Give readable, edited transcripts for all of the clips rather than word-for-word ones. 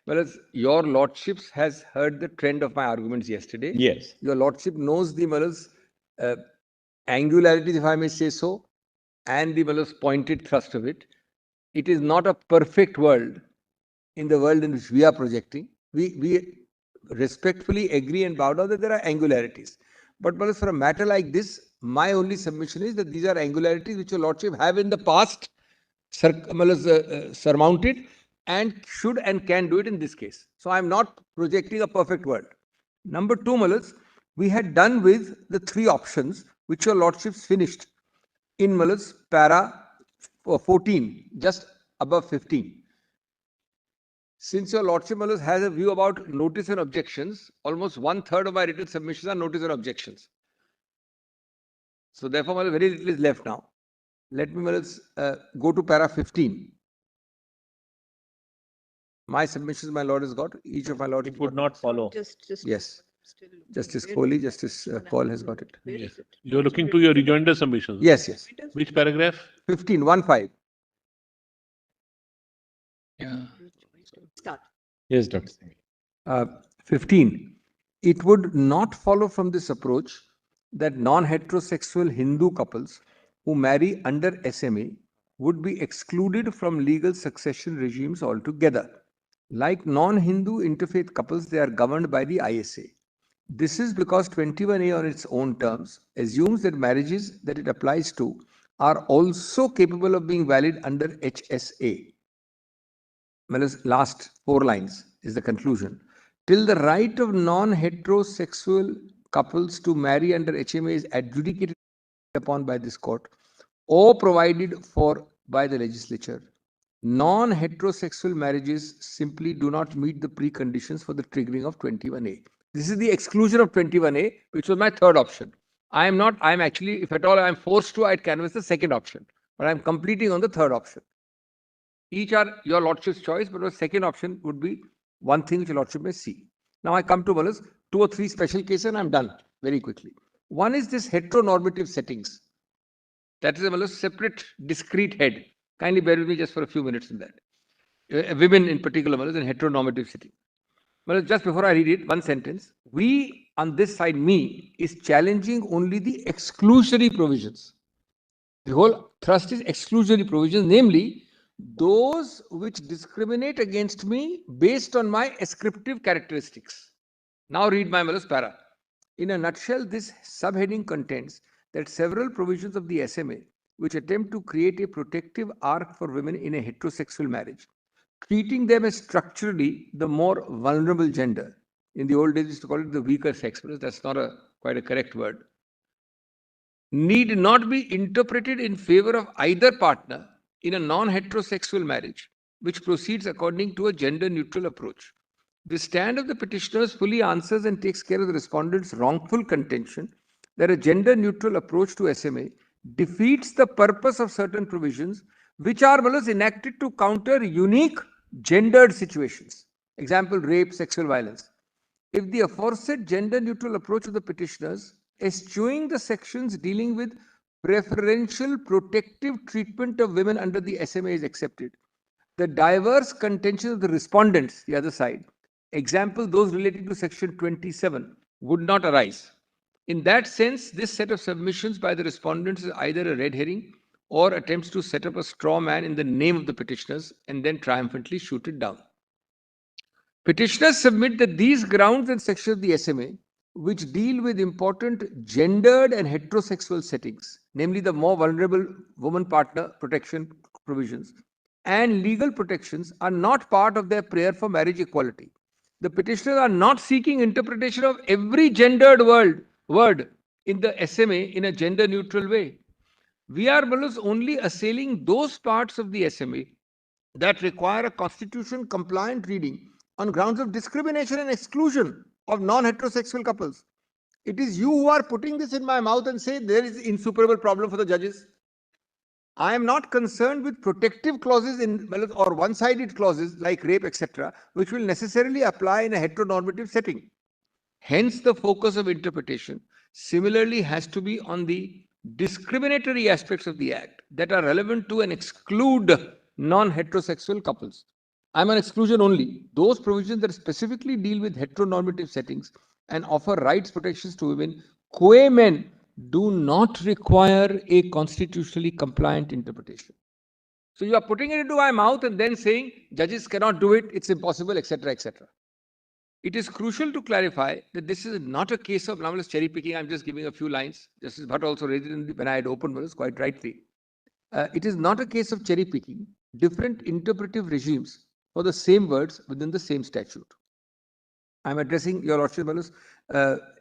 Well, as your lordships has heard the trend of my arguments yesterday. Yes. Your lordship knows the uh, angularities, if I may say so, and the pointed thrust of it. It is not a perfect world in the world in which we are projecting. We respectfully agree and bow down that there are angularities. But for a matter like this, my only submission is that these are angularities which your lordship have in the past surmounted and should and can do it in this case. So I am not projecting a perfect world. Number two, we had done with the three options which your lordships finished in para 14, just above 15. Since your lordship has a view about notice and objections, almost 1/3 of my written submissions are notice and objections. So therefore, very little is left now. Let me go to para 15. My submissions, my lord has got. Each of my lords. It would not follow. Yes. Justice Kohli, Justice Paul has got it. Yes. You're looking to your rejoinder submissions. Yes, yes. Which paragraph? 15, 1-5. Yeah. Start. Yes, Dr. Singhvi. 15. It would not follow from this approach that non-heterosexual Hindu couples who marry under SMA would be excluded from legal succession regimes altogether. Like non-Hindu interfaith couples, they are governed by the ISA. This is because 21A on its own terms assumes that marriages that it applies to are also capable of being valid under HSA. Last 4 lines is the conclusion. Till the right of non-heterosexual couples to marry under HMA is adjudicated upon by this court or provided for by the legislature, non-heterosexual marriages simply do not meet the preconditions for the triggering of 21A. This is the exclusion of 21A, which was my third option. I am actually, if at all I am forced to, I'd canvass the second option, but I'm completing on the third option. Each are your lordship's choice, but the second option would be one thing which your lordship may see. Now I come to 2 or 3 special cases and I'm done very quickly. One is this heteronormative settings. That is a separate, discrete head. Kindly bear with me just for a few minutes in that. Women in particular, in heteronormative setting. Well, just before I read it, one sentence. We, on this side, me, is challenging only the exclusionary provisions. The whole thrust is exclusionary provisions, namely, those which discriminate against me based on my ascriptive characteristics. Now read my para. In a nutshell, this subheading contends that several provisions of the SMA which attempt to create a protective arc for women in a heterosexual marriage, treating them as structurally the more vulnerable gender. In the old days, we used to call it the weaker sex, but that's not quite a correct word. Need not be interpreted in favor of either partner in a non-heterosexual marriage, which proceeds according to a gender-neutral approach. The stand of the petitioners fully answers and takes care of the respondents' wrongful contention that a gender-neutral approach to SMA defeats the purpose of certain provisions which are enacted to counter unique gendered situations. Example, rape, sexual violence. If the aforesaid gender-neutral approach of the petitioners, eschewing the sections dealing with preferential protective treatment of women under the SMA is accepted, the diverse contentions of the respondents, the other side, example those relating to section 27, would not arise. In that sense, this set of submissions by the respondents is either a red herring or attempts to set up a straw man in the name of the petitioners and then triumphantly shoot it down. Petitioners submit that these grounds and sections of the SMA, which deal with important gendered and heterosexual settings, namely the more vulnerable woman partner protection provisions and legal protections, are not part of their prayer for marriage equality. The petitioners are not seeking interpretation of every gendered word in the SMA in a gender neutral way. We are only assailing those parts of the SMA that require a constitution compliant reading on grounds of discrimination and exclusion of non-heterosexual couples. It is you who are putting this in my mouth and say there is insuperable problem for the judges. I am not concerned with protective clauses or one-sided clauses like rape, etc., which will necessarily apply in a heteronormative setting. Hence, the focus of interpretation similarly has to be on the discriminatory aspects of the Act that are relevant to and exclude non-heterosexual couples. I'm on exclusion only. Those provisions that specifically deal with heteronormative settings and offer rights protections to women, qua men, do not require a constitutionally compliant interpretation. So you are putting it into my mouth and then saying judges cannot do it, it's impossible, etc., etc. It is crucial to clarify that this is not a case of anomalous cherry picking. I'm just giving a few lines. Justice Bhatt also raised it when I had opened was quite rightly. It is not a case of cherry picking different interpretive regimes for the same words within the same statute. I'm addressing your Lordship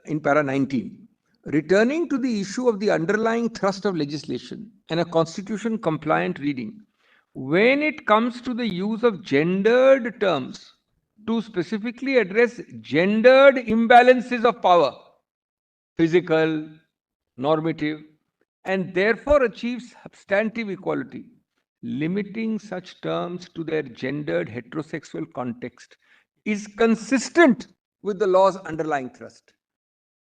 in para 19. Returning to the issue of the underlying thrust of legislation and a constitution compliant reading, when it comes to the use of gendered terms to specifically address gendered imbalances of power, physical, normative, and therefore achieve substantive equality, limiting such terms to their gendered heterosexual context is consistent with the law's underlying thrust.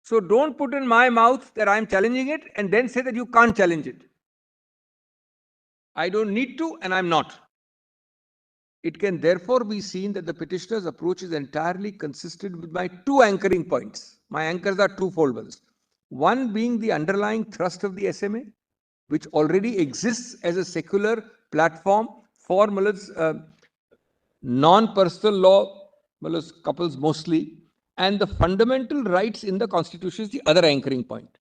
So don't put in my mouth that I'm challenging it and then say that you can't challenge it. I don't need to and I'm not. It can therefore be seen that the petitioner's approach is entirely consistent with my two anchoring points. My anchors are twofold. One being the underlying thrust of the SMA, which already exists as a secular platform for non-personal law couples mostly, and the fundamental rights in the Constitution is the other anchoring point.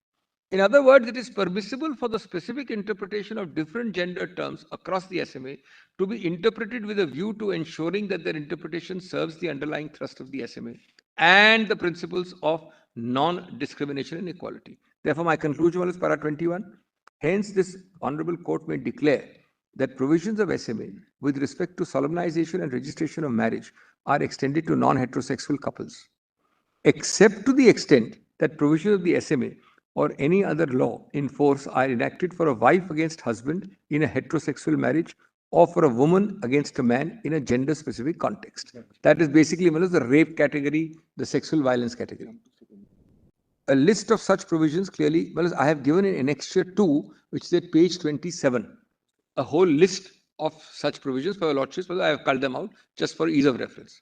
In other words, it is permissible for the specific interpretation of different gender terms across the SMA to be interpreted with a view to ensuring that their interpretation serves the underlying thrust of the SMA and the principles of non-discrimination and equality. Therefore, my conclusion was para 21. Hence, this Honorable Court may declare that provisions of SMA with respect to solemnization and registration of marriage are extended to non-heterosexual couples, except to the extent that provisions of the SMA or any other law in force are enacted for a wife against husband in a heterosexual marriage or for a woman against a man in a gender-specific context. That is basically the rape category, the sexual violence category. A list of such provisions clearly, I have given in Annexure 2, which is at page 27, a whole list of such provisions for your lordships, but I have culled them out just for ease of reference.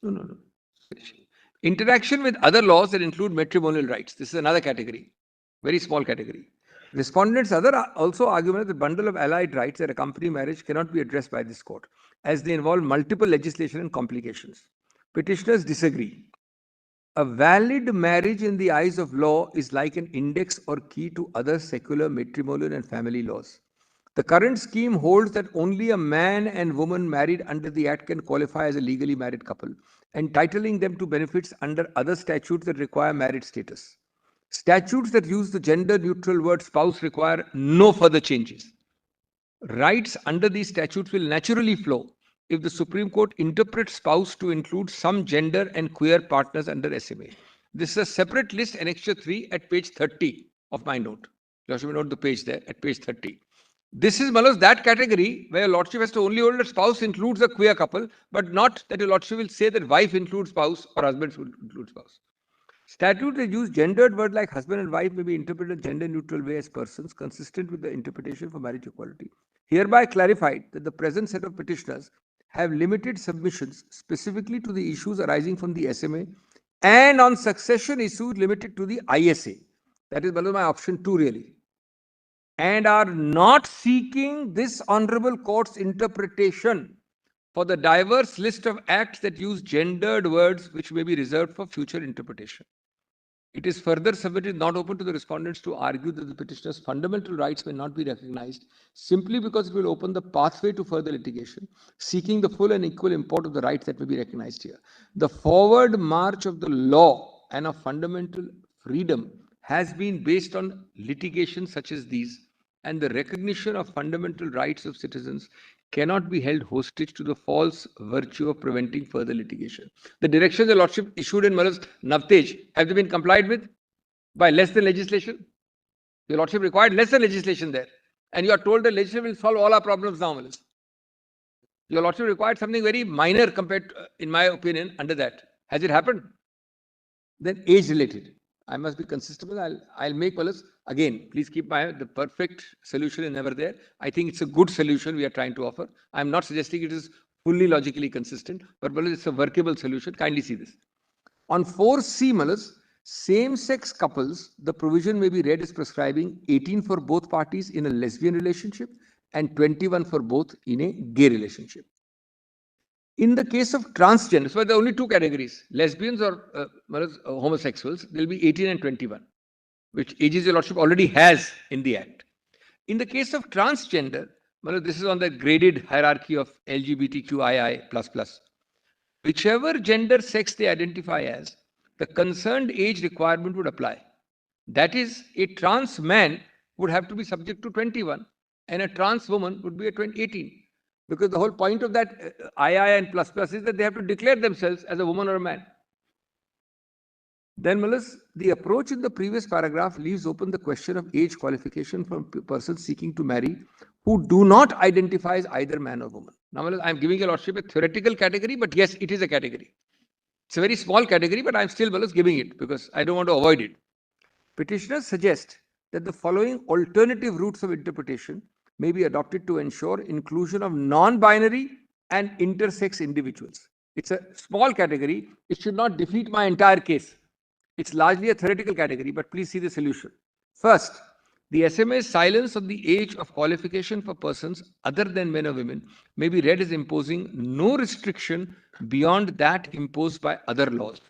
No. Interaction with other laws that include matrimonial rights. This is another category, very small category. Respondents' other also argument that the bundle of allied rights that accompany marriage cannot be addressed by this court, as they involve multiple legislation and complications. Petitioners disagree. A valid marriage in the eyes of law is like an index or key to other secular matrimonial and family laws. The current scheme holds that only a man and woman married under the Act can qualify as a legally married couple, entitling them to benefits under other statutes that require marriage status. Statutes that use the gender-neutral word spouse require no further changes. Rights under these statutes will naturally flow if the Supreme Court interprets spouse to include some gender and queer partners under SMA. This is a separate list, Annexure 3, at page 30 of my note. You should note the page there, at page 30. This is that category where your lordship has to only hold that spouse includes a queer couple, but not that your lordship will say that wife includes spouse or husband includes spouse. Statutes that use gendered words like husband and wife may be interpreted in a gender-neutral way as persons, consistent with the interpretation for marriage equality. Hereby clarified that the present set of petitioners have limited submissions specifically to the issues arising from the SMA and on succession issues limited to the ISA. That is my option 2 really. And are not seeking this Honorable Court's interpretation for the diverse list of acts that use gendered words which may be reserved for future interpretation. It is further submitted not open to the respondents to argue that the petitioner's fundamental rights may not be recognized simply because it will open the pathway to further litigation, seeking the full and equal import of the rights that may be recognized here. The forward march of the law and of fundamental freedom has been based on litigation such as these, and the recognition of fundamental rights of citizens cannot be held hostage to the false virtue of preventing further litigation. The directions the lordship issued in Navtej, have they been complied with by less than legislation? Your lordship required less than legislation there, and you are told that legislation will solve all our problems now. Your lordship required something very minor compared to, in my opinion, under that. Has it happened? Then age related. I must be consistent with I'll make Again, please keep in mind, the perfect solution is never there. I think it's a good solution we are trying to offer. I'm not suggesting it is fully logically consistent, but it's a workable solution. Kindly see this. On 4C, Malas, same-sex couples, the provision may be read as prescribing 18 for both parties in a lesbian relationship and 21 for both in a gay relationship. In the case of transgender, so there are only two categories, lesbians or homosexuals, there will be 18 and 21, which ages your lordship already has in the Act. In the case of transgender, this is on the graded hierarchy of LGBTQII++. Whichever gender sex they identify as, the concerned age requirement would apply. That is, a trans man would have to be subject to 21 and a trans woman would be at 18. Because the whole point of that II and plus plus is that they have to declare themselves as a woman or a man. Then, Malas, the approach in the previous paragraph leaves open the question of age qualification for persons seeking to marry who do not identify as either man or woman. Now, Malas, I'm giving your lordship a theoretical category, but yes, it is a category. It's a very small category, but I'm still, Malas, giving it because I don't want to avoid it. Petitioners suggest that the following alternative routes of interpretation may be adopted to ensure inclusion of non-binary and intersex individuals. It's a small category. It should not defeat my entire case. It's largely a theoretical category, but please see the solution. First, the SMA's silence on the age of qualification for persons other than men or women may be read as imposing no restriction beyond that imposed by other laws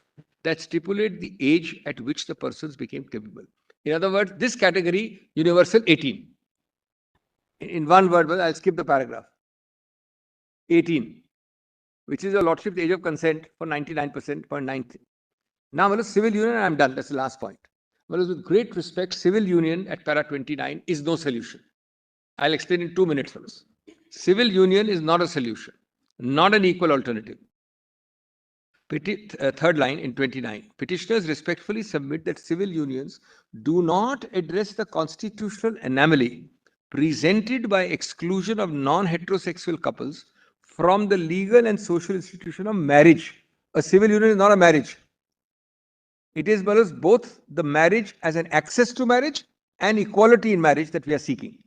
that stipulate the age at which the persons became capable. In other words, this category, universal 18. In one word, I'll skip the paragraph. 18, which is your lordship's age of consent for 99%. Now, civil union, I'm done. That's the last point. Well, with great respect, civil union at para 29 is no solution. I'll explain in 2 minutes. Fellows. Civil union is not a solution, not an equal alternative. Third line in 29. Petitioners respectfully submit that civil unions do not address the constitutional anomaly presented by exclusion of non-heterosexual couples from the legal and social institution of marriage. A civil union is not a marriage. It is both the marriage as an access to marriage and equality in marriage that we are seeking.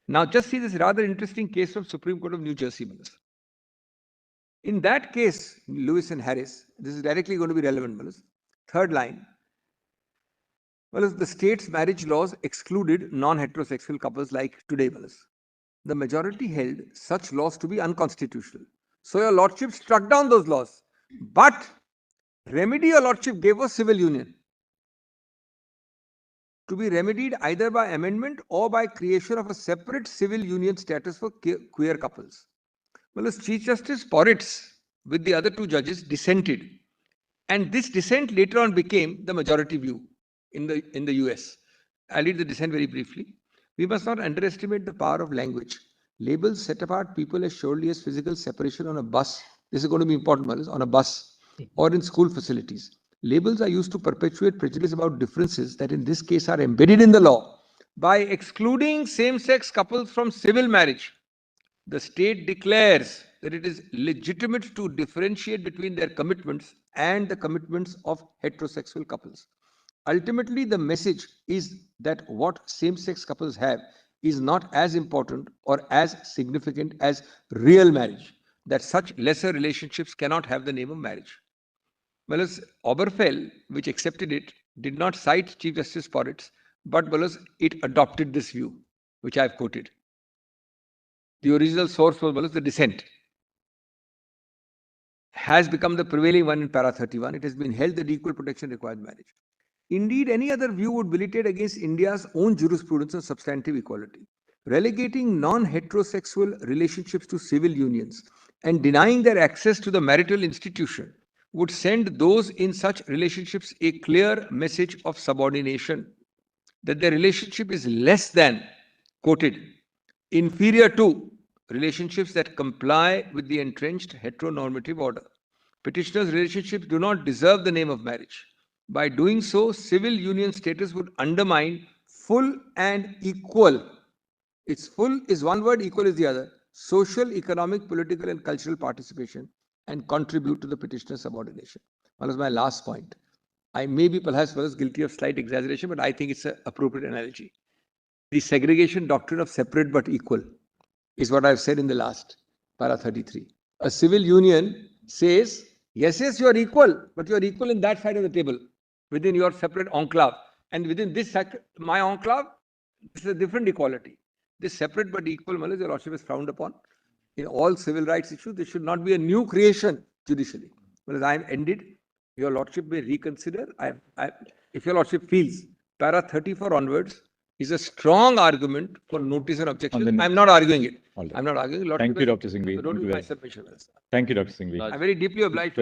Now, just see this rather interesting case from Supreme Court of New Jersey. In that case, Lewis and Harris, this is directly going to be relevant. Third line. The state's marriage laws excluded non-heterosexual couples like today. The majority held such laws to be unconstitutional. So your lordship struck down those laws. But remedy your lordship gave was civil union, to be remedied either by amendment or by creation of a separate civil union status for queer couples. Well, as Chief Justice Porritz, with the other two judges, dissented. And this dissent later on became the majority view in the US. I'll read the dissent very briefly. We must not underestimate the power of language. Labels set apart people as surely as physical separation on a bus. This is going to be important, on a bus or in school facilities. Labels are used to perpetuate prejudice about differences that in this case are embedded in the law. By excluding same-sex couples from civil marriage, the state declares that it is legitimate to differentiate between their commitments and the commitments of heterosexual couples. Ultimately, the message is that what same-sex couples have is not as important or as significant as real marriage, that such lesser relationships cannot have the name of marriage. Whereas Oberfell, which accepted it, did not cite Chief Justice Porritz, but it adopted this view, which I have quoted. The original source was the dissent. Has become the prevailing one in para 31. It has been held that equal protection required marriage. Indeed, any other view would militate against India's own jurisprudence on substantive equality. Relegating non-heterosexual relationships to civil unions and denying their access to the marital institution would send those in such relationships a clear message of subordination, that their relationship is less than, quoted, inferior to relationships that comply with the entrenched heteronormative order. Petitioners' relationships do not deserve the name of marriage. By doing so, civil union status would undermine full and equal. It's full is one word, equal is the other. Social, economic, political, and cultural participation and contribute to the petitioner's subordination. That was my last point. I may be perhaps guilty of slight exaggeration, but I think it's an appropriate analogy. The segregation doctrine of separate but equal is what I've said in the last para 33. A civil union says, yes, you are equal, but you are equal in that side of the table, within your separate enclave. And within this, my enclave, this is a different equality. This separate but equal, your Lordship, is frowned upon. In all civil rights issues, there should not be a new creation judicially. Whereas I am ended, your Lordship may reconsider. If your Lordship feels para 34 onwards is a strong argument for notice and objection, I'm not arguing it. Right. I'm not arguing. Lordship, Thank you, Dr. Singhvi. Don't do my submission. Thank you, Dr. Singhvi. I'm very deeply obliged.